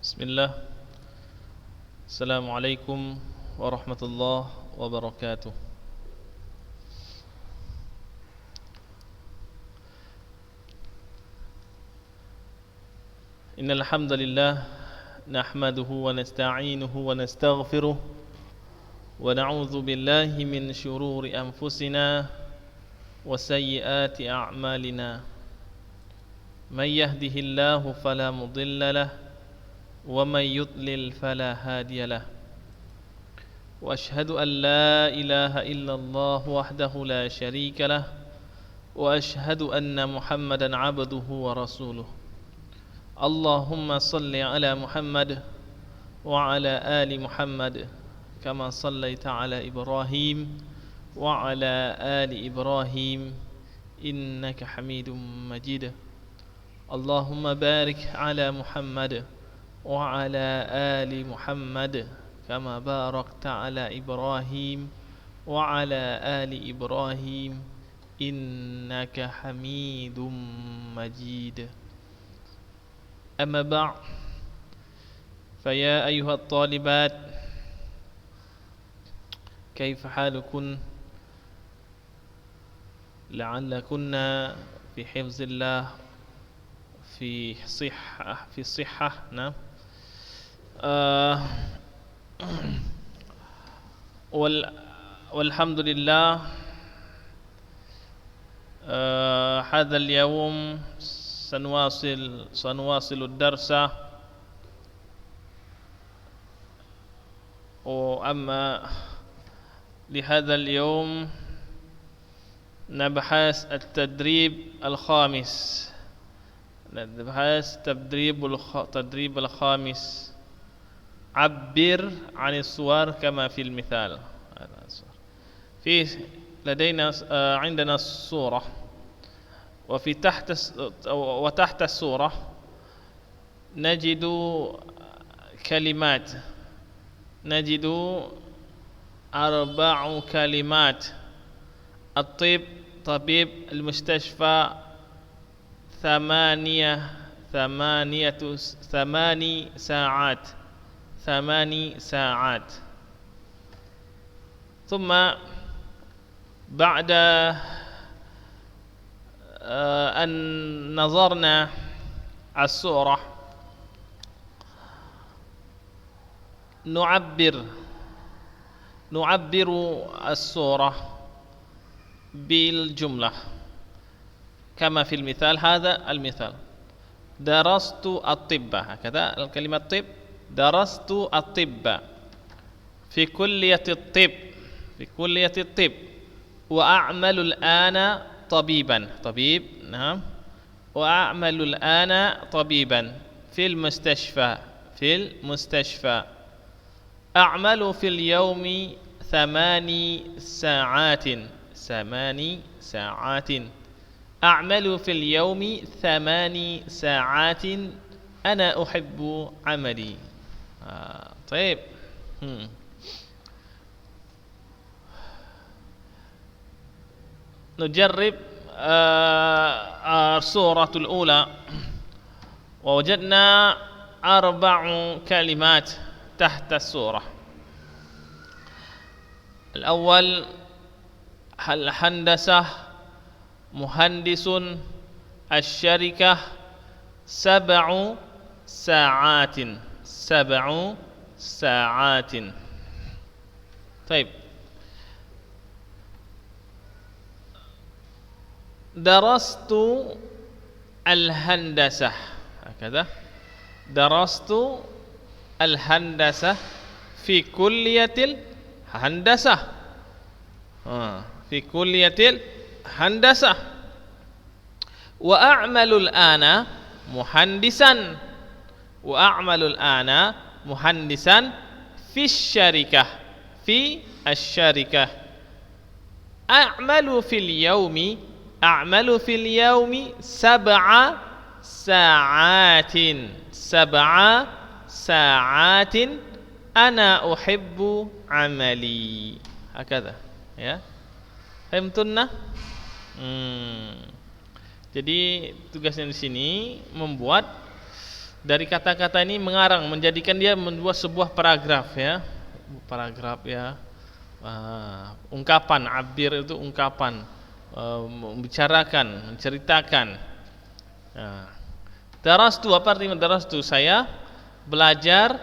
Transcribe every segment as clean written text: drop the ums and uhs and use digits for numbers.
Bismillah. Assalamualaikum warahmatullahi wabarakatuh. Innal hamdalillah nahmaduhu wa nasta'inuhu wa nastaghfiruh wa na'udzu billahi min shururi anfusina wa sayyiati a'malina. May yahdihillahu fala mudilla lahu ومن يضلل فلا هادي له وأشهد أن لا إله إلا الله وحده لا شريك له وأشهد أن محمدا عبده ورسوله اللهم صل على محمد وعلى آل محمد كما صليت على إبراهيم وعلى آل إبراهيم إنك حميد مجيد اللهم بارك على محمد وعلى آل محمد كما باركت على إبراهيم وعلى آل إبراهيم إنك حميد مجيد أما بعد فيا أيها الطالبات كيف حالكن لعلكن في حفظ الله في صحة نعم والحمد لله هذا اليوم سنواصل الدرس وأما لهذا اليوم نبحث التدريب الخامس التدريب الخامس عبر عن الصور كما في المثال لدينا عندنا الصورة وتحت الصورة نجد كلمات نجد 4 كلمات الطب طبيب المستشفى 8 ساعات ثم بعد أن نظرنا الصورة نعبر الصورة بالجملة كما في المثال هذا المثال درست الطب هكذا الكلمة طب درست الطب في كلية الطب وأعمل الآن طبيب نعم وأعمل الآن طبيبا في المستشفى أعمل في اليوم 8 ساعات أعمل في اليوم 8 ساعات أنا أحب عملي طيب نجرب الصورة الأولى ووجدنا 4 كلمات تحت الصورة الأول الهندسة مهندس الشركة 7 ساعات طيب درست الهندسة هكذا درست الهندسة في كلية الهندسة في كلية الهندسة وأعمل الآن مهندسا في الشركة أعمل في اليوم 7 ساعات أنا أحب عملي هكذا ya. Fahimtunna? Jadi tugasnya di sini membuat dari kata-kata ini mengarang, menjadikan dia membuat sebuah paragraf ya. Paragraf ya. Ungkapan, abir itu ungkapan, membicarakan, menceritakan. Darastu, apa artinya darastu? Saya belajar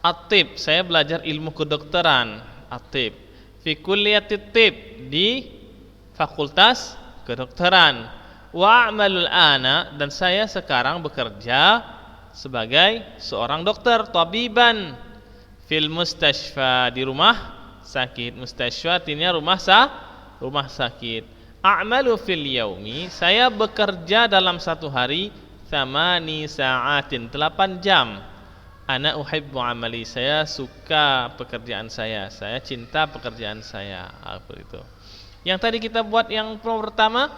at-tib, saya belajar ilmu kedokteran, at-tib. Fi kulliyatit tib, di fakultas kedokteran. Wa a'malul ana, dan saya sekarang bekerja sebagai seorang dokter, tabiban. Fil mustashfa, di rumah sakit. Mustashfa artinya rumah sakit. A'malu fil yaumi, saya bekerja dalam satu hari 8 sa'atin, 8 jam. Ana uhibbu amali, saya suka pekerjaan saya cinta pekerjaan saya. Apa itu? Yang tadi kita buat yang pertama,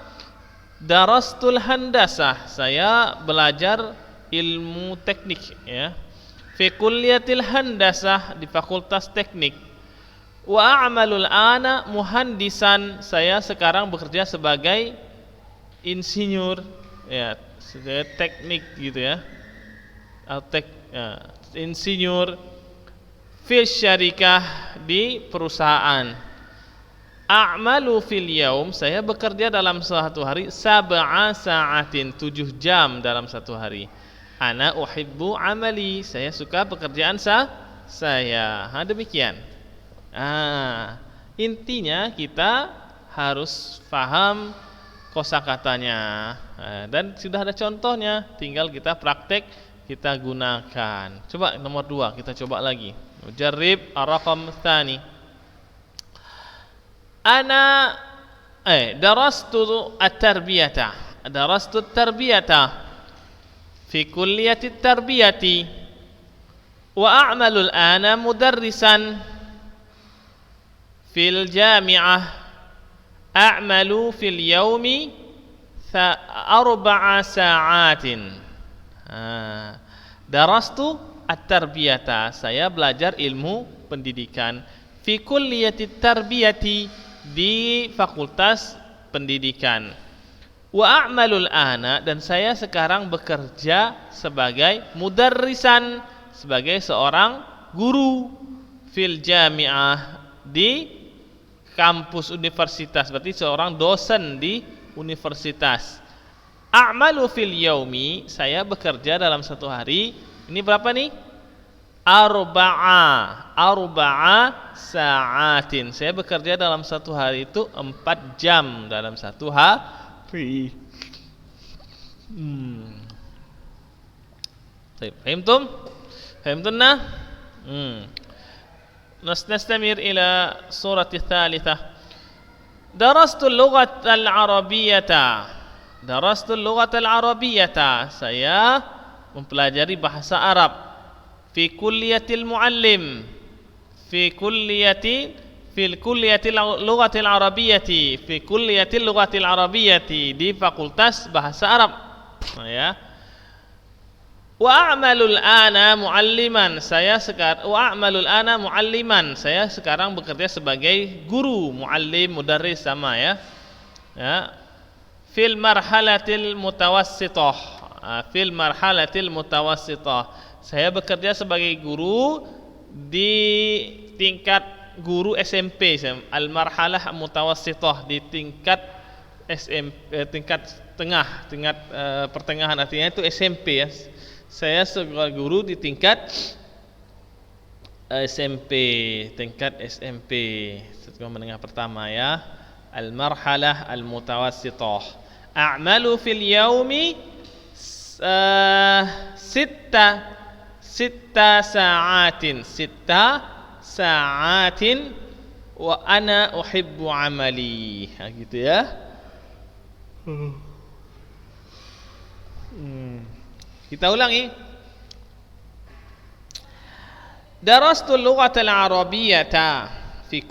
darastul handasah, saya belajar ilmu teknik ya. Fi kulliyatil handasah, di fakultas teknik. Wa a'malul ana muhandisan, saya sekarang bekerja sebagai insinyur ya, sebagai teknik gitu ya. Insinyur fil syarikah, di perusahaan. A'malu fil yaum, saya bekerja dalam satu hari 7 sa'atin, 7 jam dalam satu hari. Ana uhibbu amali, saya suka pekerjaan saya. Demikian. Intinya kita harus paham kosakatanya, dan sudah ada contohnya, tinggal kita praktek, kita gunakan. Coba nomor 2 kita coba lagi. Jarib ar-raqam tsani. Ana darastu at-tarbiyata. Darastu at-tarbiyata fi kulliyati at-tarbiyati wa a'malu al-ana mudarrisan fil jami'ah. A'malu fil yaumi 4 sa'atin. Darastu at-tarbiyata, saya belajar ilmu pendidikan. Fi kulliyati tarbiyati, di fakultas pendidikan. Wa a'malul ana, dan saya sekarang bekerja sebagai mudarrisan, sebagai seorang guru. Fil jami'ah, di kampus universitas, berarti seorang dosen di universitas. A'malu fil yaumi, saya bekerja dalam satu hari. Ini berapa nih? 4 sa'atin. Saya bekerja dalam satu hari itu 4 jam dalam satu hari. Fahimtum? Fahimtunna? Nastamir ila surah tsalitsah. Darastul lughatal arabiyyata. Darastul lughatal arabiyyata, saya mempelajari bahasa Arab. Fi kulliyatil muallim, fi kulliyatil lughatil arabiyyati, fi kulliyatil lughatil arabiyyati, di fakultas bahasa Arab ya. Wa a'malul ana mualliman, saya sekarang bekerja sebagai guru. Muallim, mudarris sama ya. Fil marhalatil mutawassithah, fil marhalatil mutawassithah, saya bekerja sebagai guru di tingkat guru SMP, al-marhalah mutawassithah, di tingkat tingkat tengah, tingkat pertengahan, artinya itu SMP ya. Saya sebagai guru di tingkat SMP, tingkat SMP, sekolah menengah pertama ya. Al-marhalah al-mutawassithah. A'malu fil yaumi 6 sa'atin wa ana uhibbu amali. Gitu ya. Kita ulangi. Darastul lughatal arabiyyata fi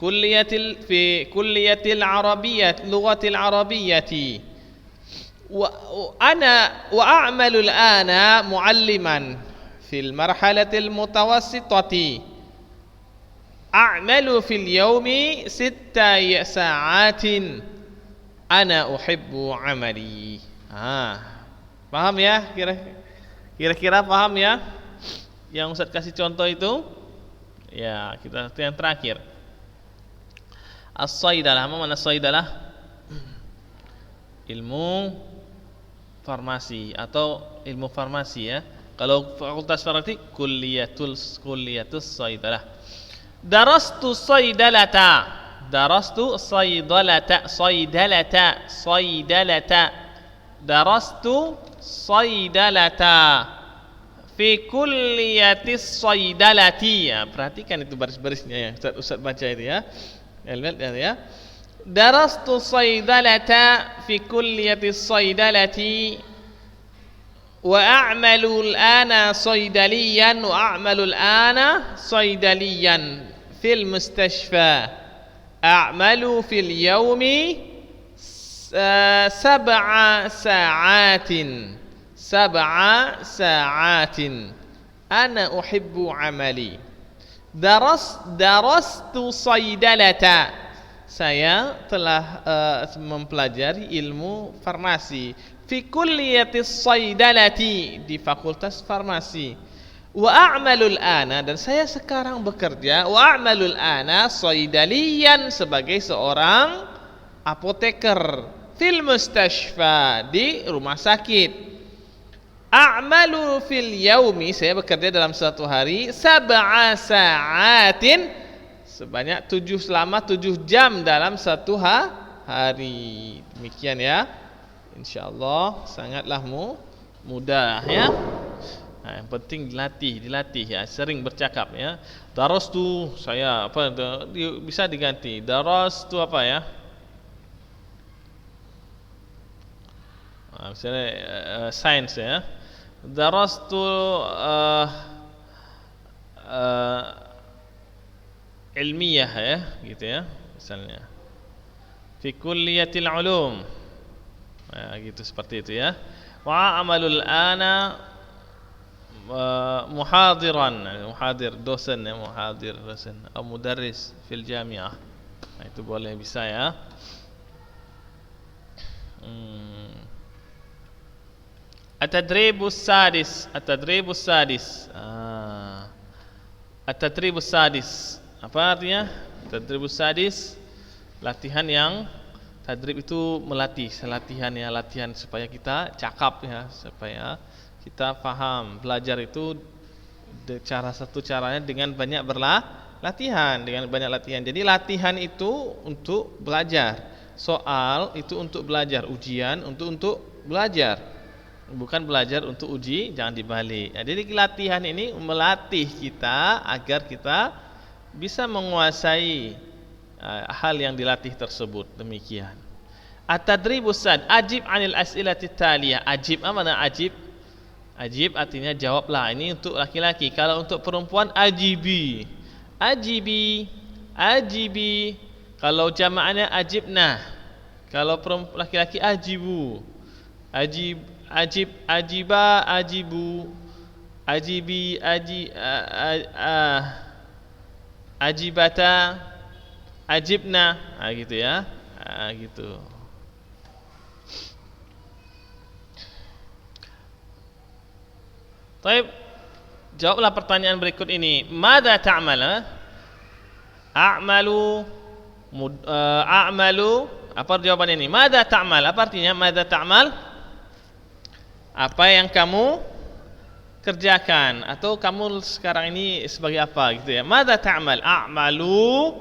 kulliyatil arabiyyah, lughatil arabiyyati. Wa a'malu al-ana mualliman fil marhalatil mutawassithati. A'malu fil yaumi 6 sa'atin. Ana uhibbu amali. Paham ya? Kira-kira paham ya? Yang Ustaz kasih contoh itu? Ya, kita yang terakhir. As-Saidalah, apa mana Saidalah? Ilmu farmasi atau ilmu farmasi ya. Kalau fakultas farmasi kulliyatus Saidalah. Darastu Saidalata. Darastu Saidalata. Darastu Saidalata fi kulliyatis Saidalati. Ya, perhatikan itu baris-barisnya ya. Ustaz baca itu ya. Lihat ya. Darastu Saidalata fi kulliyatis Saidalati wa a'malu al-ana saidaliyan fil mustashfa. A'malu fil yawmi 7 sa'atin. Ana uhibbu amali. Darastu saidalata. Saya telah mempelajari ilmu farmasi. Fi kulliyatis saidalati, di fakultas farmasi. Wa a'malul ana, dan saya sekarang bekerja. Wa a'malul ana saidaliyan, sebagai seorang apoteker. Fil mustashfa, di rumah sakit. A'malu fil yaumi, saya bekerja dalam satu hari 7 sa'atin, selama 7 jam dalam satu hari. Demikian ya. InsyaAllah sangatlah mudah ya. Nah, yang penting dilatih ya, sering bercakap ya. Darastu, saya apa, bisa diganti. Darastu apa ya? Misalnya sains ya. Darastu ilmiah ya, gitu ya misalnya. Fi kulliyatil ulum. Nah, gitu seperti itu ya. Wa amalul ana muhadir dosen ya, atau mudarris fil jamiah. Nah, itu boleh, bisa ya. At-tadribus sadis. At-tadribus sadis. Apa artinya? Tadribus sadis, latihan yang tadrib itu melatih, latihan supaya kita cakap ya, supaya kita paham. Belajar itu caranya dengan banyak latihan. Jadi latihan itu untuk belajar, soal itu untuk belajar, ujian untuk belajar, bukan belajar untuk uji, jangan dibalik. Nah, jadi latihan ini melatih kita agar kita bisa menguasai hal yang dilatih tersebut. Demikian. At-tadribus sad, ajib 'anil as'ilati taliyah. Ajib, apa makna ajib? Ajib artinya jawablah. Ini untuk laki-laki. Kalau untuk perempuan ajibi. Kalau jamaahnya ajibna. Kalau laki-laki ajibu. Ajibu. Ajibi, ajibata, ajibna, gitu ya, gitu. Baik, jawablah pertanyaan berikut ini. Mada ta'mal? A'malu. Apa jawaban ini? Mada ta'mal? Apa artinya mada ta'mal? Apa yang kamu kerjakan, atau kamu sekarang ini sebagai apa, gitu ya. Mada ta'mal? A'malu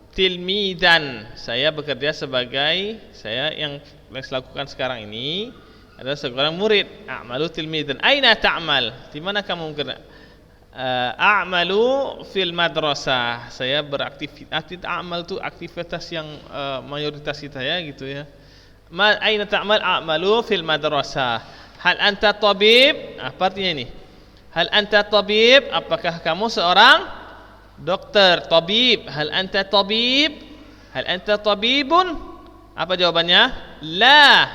tilmidan. Saya bekerja sebagai, saya yang lakukan sekarang ini adalah seorang murid. A'malu tilmidan. Aina ta'mal? Di mana kamu bekerja? A'malu fil madrasah. Saya beraktivitas. A'mal itu aktivitas yang mayoritas kita ya, gitu ya. Aina ta'mal? A'malu fil madrasah. Hal anta tabib? Apa artinya ini? Hal anta tabib? Apakah kamu seorang dokter? Tabib. Hal anta tabib? Hal anta tabibun? Apa jawabannya? La,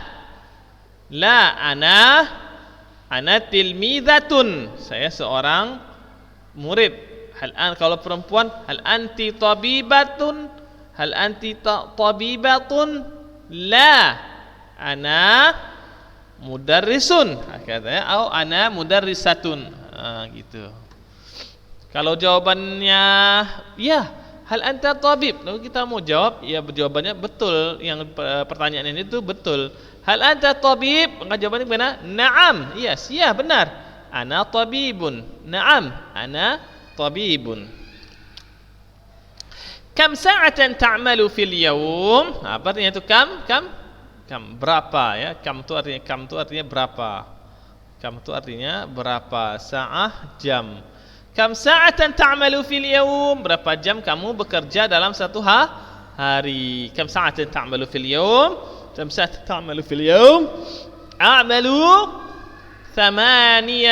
ana tilmidatun. Saya seorang murid. Kalau perempuan, hal anti tabibatun? Hal anti tabibatun? La, ana mudarrisun, katanya, au ana mudarrisatun. Gitu. Kalau jawabannya ya, hal anta tabib. Lalu kita mau jawab, ya jawabannya betul. Yang pertanyaan ini itu betul. Hal anta tabib? Maka jawabannya benar. Naam. Yes, ya benar. Ana tabibun. Naam, ana tabibun. Kam sa'atan ta'malu fil yawm? Apa artinya itu kam? Kam berapa ya? Kam itu artinya berapa? Kam itu artinya berapa? Sa'ah, jam. Kam sa'atan ta'malu fil yawm? Berapa jam kamu bekerja dalam satu hari? Kam sa'atan ta'malu fil yawm? Kam sa'atan ta'malu fil yawm? A'malu 8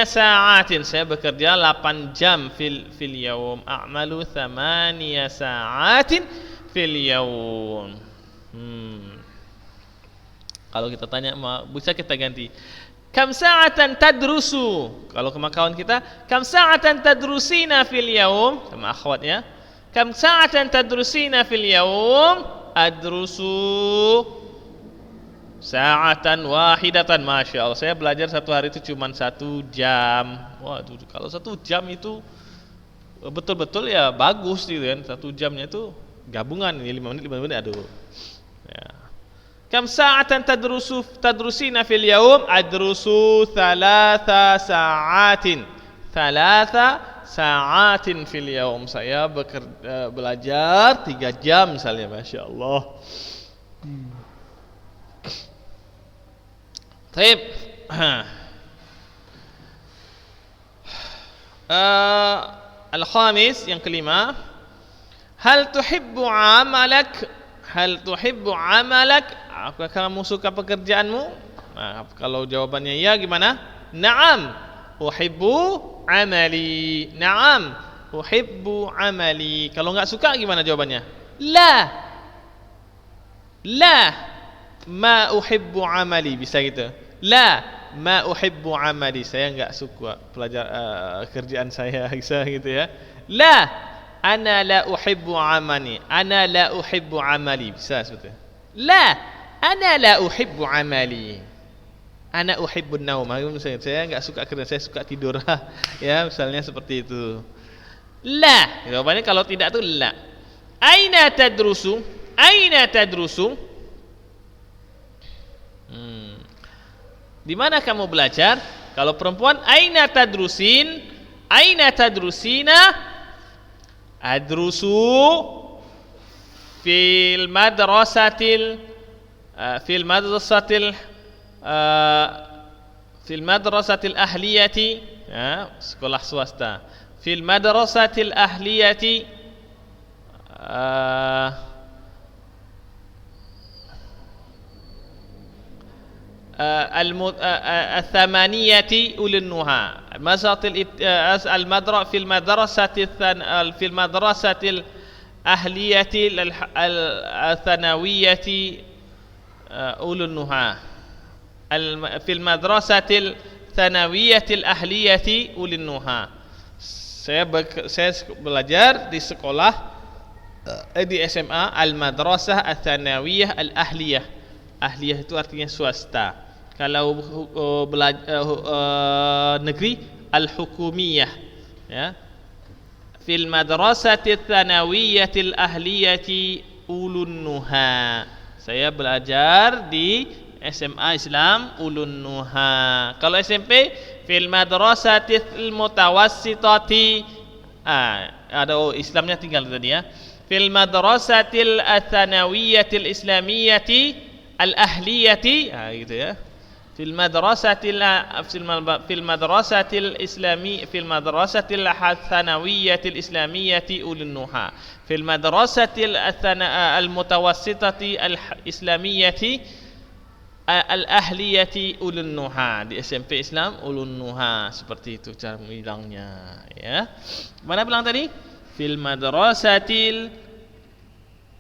sa'atin. Saya bekerja 8 jam fil yawm. A'malu 8 sa'atin fil yawm. Kalau kita tanya, bisa kita ganti. Kam sa'atan tadrusu? Kalau ke kawan kita, kam sa'atan tadrusina fil yaum? Sama akhwat ya. Kam sa'atan tadrusina fil yaum? Adrusu sa'atan wahidatan. Masya Allah, saya belajar satu hari itu cuma 1 jam. Waduh, kalau 1 jam itu betul-betul ya bagus gitu kan. 1 jamnya itu gabungan, ini 5 menit, aduh. Ya. Kam sa'atan tadrusina fil yaum? Adrusu 3 sa'atin. 3 sa'atin fil yaum. Saya belajar 3 jam misalnya, Masya Allah. Baik. Al-khamis, yang kelima. Hal tuhibbu amalak? Hal tuhibbu amalak? Apakah kamu suka pekerjaanmu? Nah, kalau jawabannya ya, gimana? Naam, uhibbu amali. Naam, uhibbu amali. Kalau enggak suka gimana jawabannya? La, ma uhibbu amali. Bisa gitu. La, ma uhibbu amali. Saya enggak suka kerjaan saya, bisa gitu ya. La, ana la uhibbu amali. Ana la uhibbu amali. Bisa sebetulnya. La, ana la uhibbu amali. Ana uhibbu naum. Saya enggak suka kerja, saya suka tidur. Ya, misalnya seperti itu. La, jawabannya kalau tidak itu la. Aina tadrusu? Aina tadrusu? Di mana kamu belajar? Kalau perempuan, aina tadrusin? Aina tadrusina? Adrusu fil madrasatil في المدرسة الأهلية. sekolah swasta. في المدرسة الأهلية الثمانية أولي النهى. في المدرسة الأهلية الثانوية أولو النهى. في المدرسة الثانوية الأهلية أولي النهى. Saya belajar di sekolah di SMA Al-Madrasah Al-Thanawiyah Al-Ahliyah. Ahliyah itu artinya swasta. Kalau negeri Al-Hukumiyah, ya. Fil Madrasati Al-Thanawiyah Al-Ahliyah Ulun Nuha. Saya belajar di SMA Islam Ulun Nuha. Kalau SMP fil madrasatil mutawassitati. Ada Islamnya tinggal tadi ya. Fil madrasatil atsanawiyatil islamiyati al ahliyati. Gitu ya. Fil madrasatil islami fil madrasatil atsanawiyatil islamiyati Ulun Nuha. Fil madrasatil al mutawassitati al islamiyati al-ahliyati ulun nuha. Di SMP Islam ulun nuha. Seperti itu cara bilangnya, ya. Mana bilang tadi? Fil madrasatil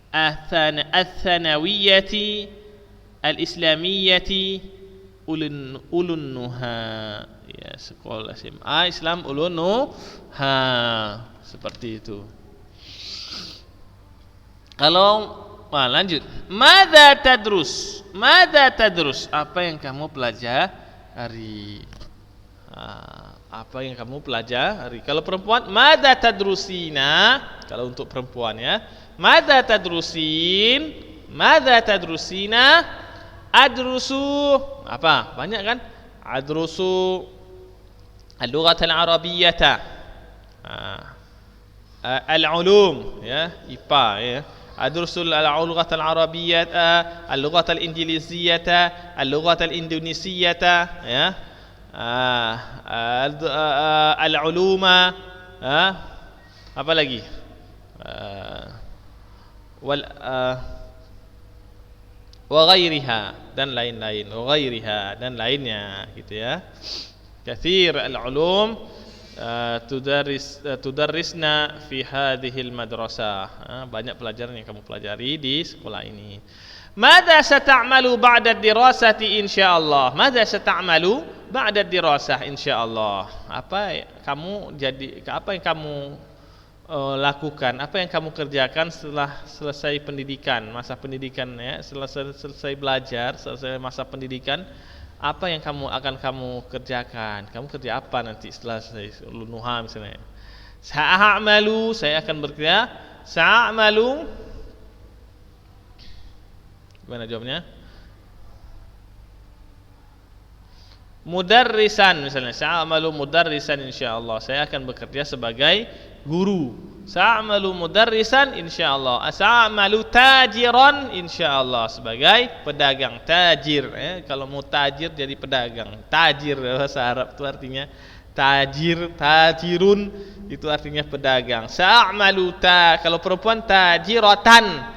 athanawiyyati al-islamiyati ulun nuha. Ya, sekolah SMA Islam ulun nuha. Seperti itu. Kalau lanjut. Madza tadrus? Apa yang kamu Apa yang kamu pelajari. Kalau perempuan, madza tadrusina. Kalau untuk perempuan ya, madza tadrusin, madza tadrusina. Adrusu apa? Banyak kan? Adrusu al-lughah al-arabiyyah. Al-ulum ya, IPA ya. Adrusul al-lughah al-arabiyyah, al-lughah al-injiliziyyah, al-lughah al-indonesiyyah ya. Al-uluma, apa lagi? Wal wa ghairiha dan lain-lain, wa ghairiha dan lainnya gitu ya. Katsir al-ulum tudarrisna fi hadhil madrasah. Banyak pelajaran yang kamu pelajari di sekolah ini. Madza sata'malu ba'da dirasati insyaallah. Madza sata'malu ba'da dirasah insyaallah. Apa yang kamu lakukan, apa yang kamu kerjakan setelah selesai pendidikan, masa pendidikan ya, setelah selesai belajar, selesai masa pendidikan, apa yang akan kamu kerjakan? Kamu kerja apa nanti setelah selesai luluha misalnya? Sa'amalu, saya akan bekerja. Sa'amalu, gimana jawabnya? Mudarrisan misalnya, sa'amalu mudarrisan insyaallah, saya akan bekerja sebagai guru. Sa'amalu mudarrisan insyaallah. Sa'amalu tajiran insyaallah, sebagai pedagang. Tajir kalau mau tajir jadi pedagang. Tajir bahasa Arab itu artinya tajir, tajirun itu artinya pedagang. Sa'amalu kalau perempuan tajiratan.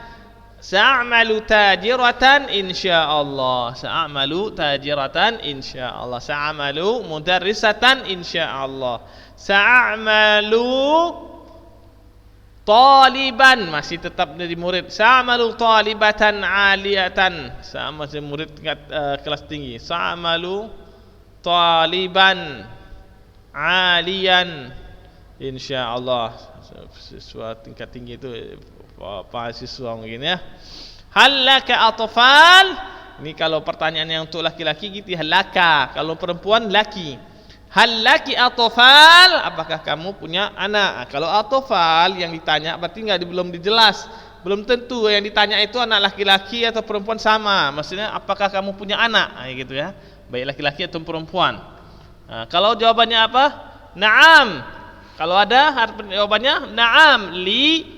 Sa'amalu tajiratan insyaallah. Sa'amalu tajiratan insyaallah. Sa'amalu mudarrisatan insyaallah. Sa'amalu taliban, masih tetap dari murid. Sa'amalu talibatan aliyatan, sama seperti murid tingkat kelas tinggi. Sa'amalu taliban aliyan insyaallah. Siswa tingkat tinggi itu mahasiswa mungkin ya. Halaka atfal, ini kalau pertanyaan yang untuk laki-laki gitu, halaka. Kalau perempuan laki. Halaki atfal, apakah kamu punya anak? Kalau atfal yang ditanya berarti belum dijelas. Belum tentu yang ditanya itu anak laki-laki atau perempuan sama. Maksudnya apakah kamu punya anak? Gitu ya. Baik laki-laki atau perempuan. Kalau jawabannya apa? Naam. Kalau ada jawabannya naam li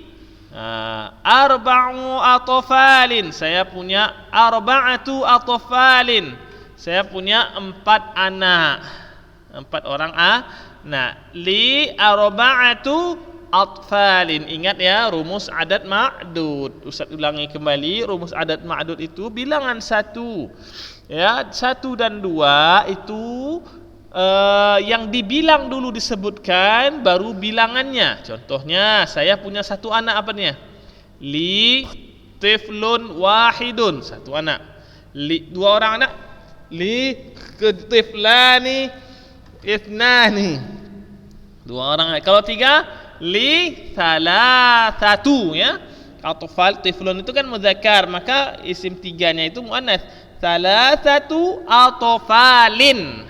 arba'u atfalin, saya punya arba'atu atfalin, saya punya 4 anak, 4 orang anak. Li arba'atu atfalin, ingat ya rumus adat ma'dud. Ustaz ulangi kembali, rumus adat ma'dud itu bilangan 1 ya, 1 dan 2 itu yang dibilang dulu disebutkan baru bilangannya. Contohnya saya punya 1 anak, apa nih? Li tiflun wahidun, 1 anak. 2 orang anak, li tiflani ithnani, 2 orang anak. Kalau 3, li thalathatu ya. Atfal tiflun itu kan mudzakkar, maka isim 3-nya itu muannats. Thalathatu atfalin.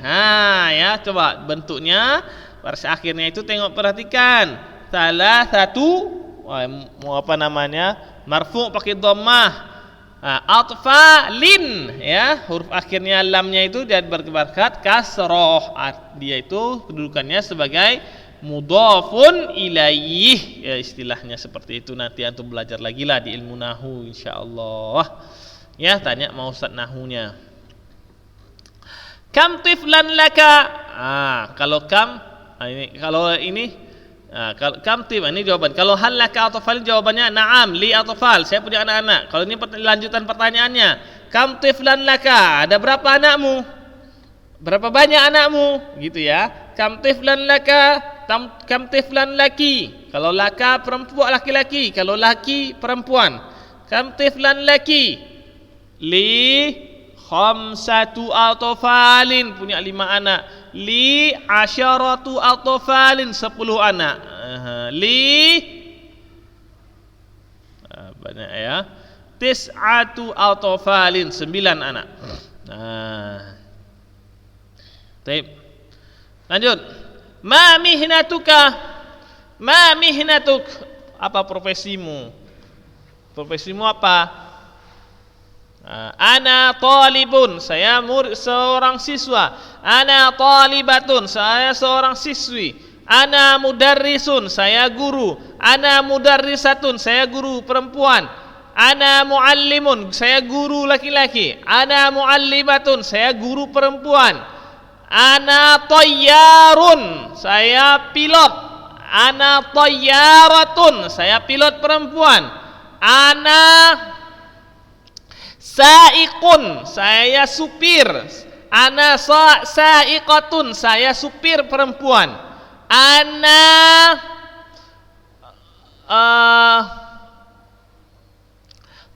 Ya, coba bentuknya baris akhirnya itu tengok, perhatikan. Thalathatu, mau apa namanya? Marfu pakai dhammah. Atfalin ya, huruf akhirnya lamnya itu dia berharkat kasroh. Dia itu kedudukannya sebagai mudhafun ilaih ya, istilahnya seperti itu. Nanti antum belajar lagi lah di ilmu nahwu insyaallah. Ya, tanya mau ustaz nahunya. Kam tiflan laka? Kalau kam kalau kam tif ini jawaban. Kalau hal laka atfal jawabannya na'am li atfal, saya punya anak-anak. Kalau ini lanjutan pertanyaannya, kam tiflan laka? Ada berapa anakmu? Berapa banyak anakmu? Gitu ya. Kam tiflan laka? Kam tiflan laki? Kalau laka perempuan laki-laki, kalau laki perempuan. Kam tiflan laki? Li khamsatu atfalin, punya 5 anak. Li asyaratu atfalin, 10 anak. Li banyak ya. Tis'atu atfalin, 9 anak. Baik. Lanjut. Ma mihnatuka? Ma mihnatuk? Apa profesimu? Profesimu apa? Ana talibun, saya seorang siswa. Ana talibatun, saya seorang siswi. Ana mudarrisun, saya guru. Ana mudarrisatun, saya guru perempuan. Ana muallimun, saya guru laki-laki. Ana muallimatun, saya guru perempuan. Ana tayyarun, saya pilot. Ana tayyaratun, saya pilot perempuan. Ana sa'iqun, saya supir. Ana sa'iqatun, saya supir perempuan. Ana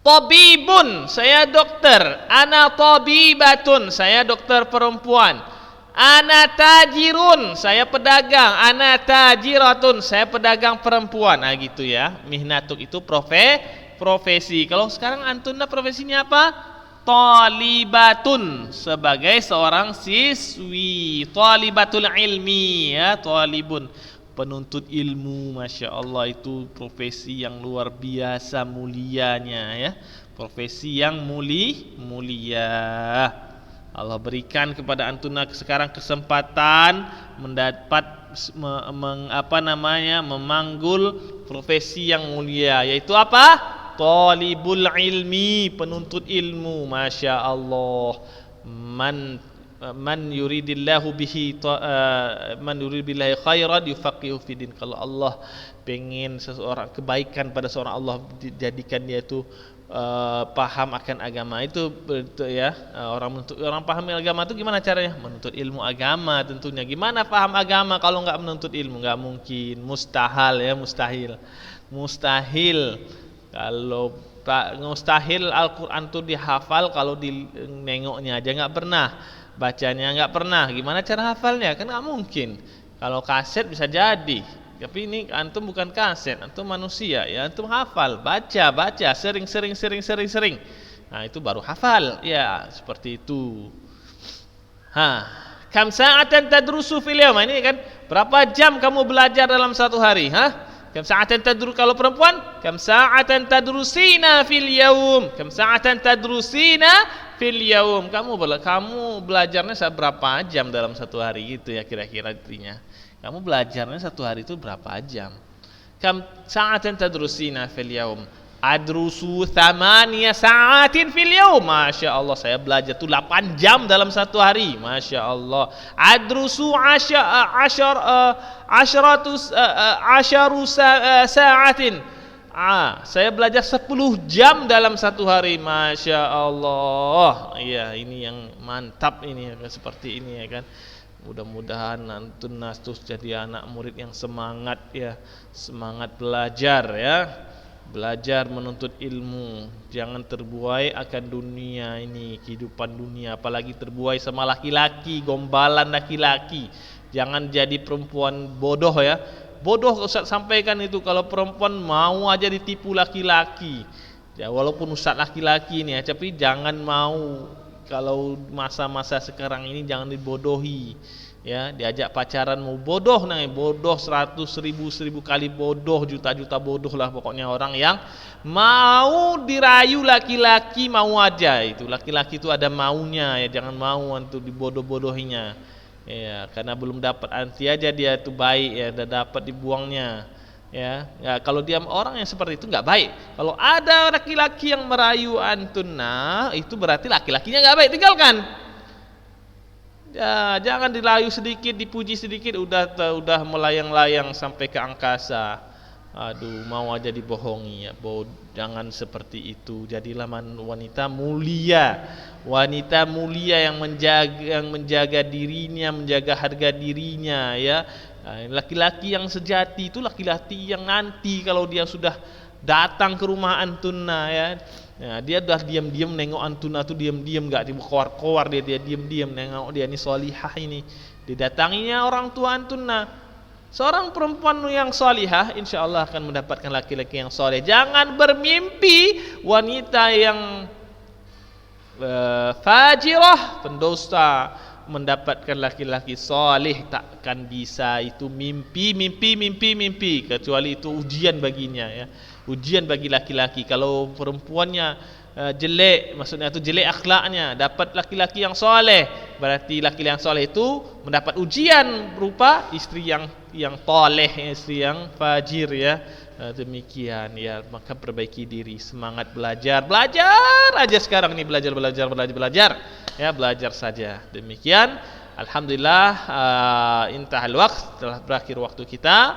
tabibun, saya dokter. Ana tabibatun, saya dokter perempuan. Ana tajirun, saya pedagang. Ana tajiratun, saya pedagang perempuan. Nah gitu ya. Mihnatuk itu profesi. Kalau sekarang antuna profesinya apa? Talibatun, sebagai seorang siswi. Talibatul ilmi ya, talibun, penuntut ilmu. Masya Allah, itu profesi yang luar biasa mulianya ya. Profesi yang mulia. Allah berikan kepada antuna sekarang kesempatan mendapat memanggul profesi yang mulia, yaitu apa? Talibul ilmi, penuntut ilmu. Masya Allah. Man yuridillahu bihi man yuridillahi khairan yufaqihu fiddin. Kalau Allah pengen seseorang kebaikan pada seorang, Allah jadikan dia itu paham akan agama. Itu ya, orang paham agama itu gimana caranya? Menuntut ilmu agama tentunya. Gimana paham agama kalau enggak menuntut ilmu? Enggak mungkin, mustahil. Kalau mustahil Al-Quran itu dihafal kalau nengoknya aja nggak pernah, bacanya nggak pernah. Gimana cara hafalnya? Kan nggak mungkin. Kalau kaset bisa jadi, tapi ini antum bukan kaset, antum manusia ya. Antum hafal, baca, sering. Nah itu baru hafal ya, seperti itu. Kam sa'atan tadrusu fil yawm? Ini kan berapa jam kamu belajar dalam satu hari? Kam sa'atan tadrus, kalau perempuan, kam sa'atan tadrusina fil yaum. Kam sa'atan tadrusina fil yaum. Kamu belajarnya berapa jam dalam satu hari, gitu ya kira-kira intinya. Kamu belajarnya satu hari itu berapa jam? Kam sa'atan tadrusina fil yaum. Adrusu 8 sa'atin fil yaum. Masya Allah, saya belajar tuh 8 jam dalam satu hari. Masya Allah. Adrusu asyaru sa'atin. Saya belajar 10 jam dalam satu hari. Masya Allah. Iya, ini yang mantap ini, seperti ini ya kan. Mudah-mudahan antum terus jadi anak murid yang semangat ya, semangat belajar ya. Belajar menuntut ilmu, jangan terbuai akan dunia ini, kehidupan dunia, apalagi terbuai sama laki-laki, gombalan laki-laki. Jangan jadi perempuan bodoh ya. Bodoh Ustaz sampaikan itu, kalau perempuan mau aja ditipu laki-laki. Ya walaupun Ustaz laki-laki ini ya, tapi jangan mau, kalau masa-masa sekarang ini jangan dibodohi. Ya, diajak pacaran mau bodoh, bodoh 100.000 kali bodoh, juta-juta bodoh lah pokoknya. Orang yang mau dirayu laki-laki mau aja, itu laki-laki itu ada maunya ya, jangan mau untuk dibodoh-bodohinya ya, karena belum dapat anti aja dia itu baik ya, udah dapat dibuangnya ya. Kalau dia orang yang seperti itu nggak baik. Kalau ada laki-laki yang merayu antun, itu berarti laki-lakinya nggak baik, tinggalkan. Ya, jangan dirayu sedikit, dipuji sedikit, udah melayang-layang sampai ke angkasa. Aduh, mau aja dibohongi ya. Jangan seperti itu. Jadilah wanita mulia. Wanita mulia yang menjaga dirinya, menjaga harga dirinya ya. Laki-laki yang sejati itu laki-laki yang nanti kalau dia sudah datang ke rumah antuna ya, dia udah diam-diam nengok antuna tuh, diam-diam, enggak dikowar-kowar, dia diam-diam nengok dia ini solihah ini. Didatanginya orang tua antuna. Seorang perempuan yang solihah insyaallah akan mendapatkan laki-laki yang soleh. Jangan bermimpi wanita yang fajirah, pendosa, mendapatkan laki-laki soleh takkan bisa. Itu mimpi kecuali itu ujian baginya ya. Ujian bagi laki-laki. Kalau perempuannya jelek, maksudnya itu jelek akhlaknya, dapat laki-laki yang soleh, berarti laki-laki yang soleh itu mendapat ujian berupa istri yang toleh, istri yang fajir ya. Demikian ya, maka perbaiki diri, semangat belajar aja sekarang ini, belajar ya, belajar saja. Demikian, alhamdulillah, intahal waqt, telah berakhir waktu kita.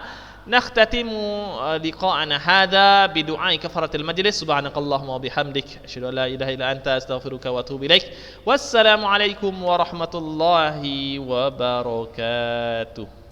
Nakhtatimu liqa'ana hadha bidu'ai kafaratil majlis. Subhanakallahumma wa bihamdik, asyhadu an la ilaha illa anta, astaghfiruka wa atubu ilaik. Wassalamu alaikum warahmatullahi wabarakatuh.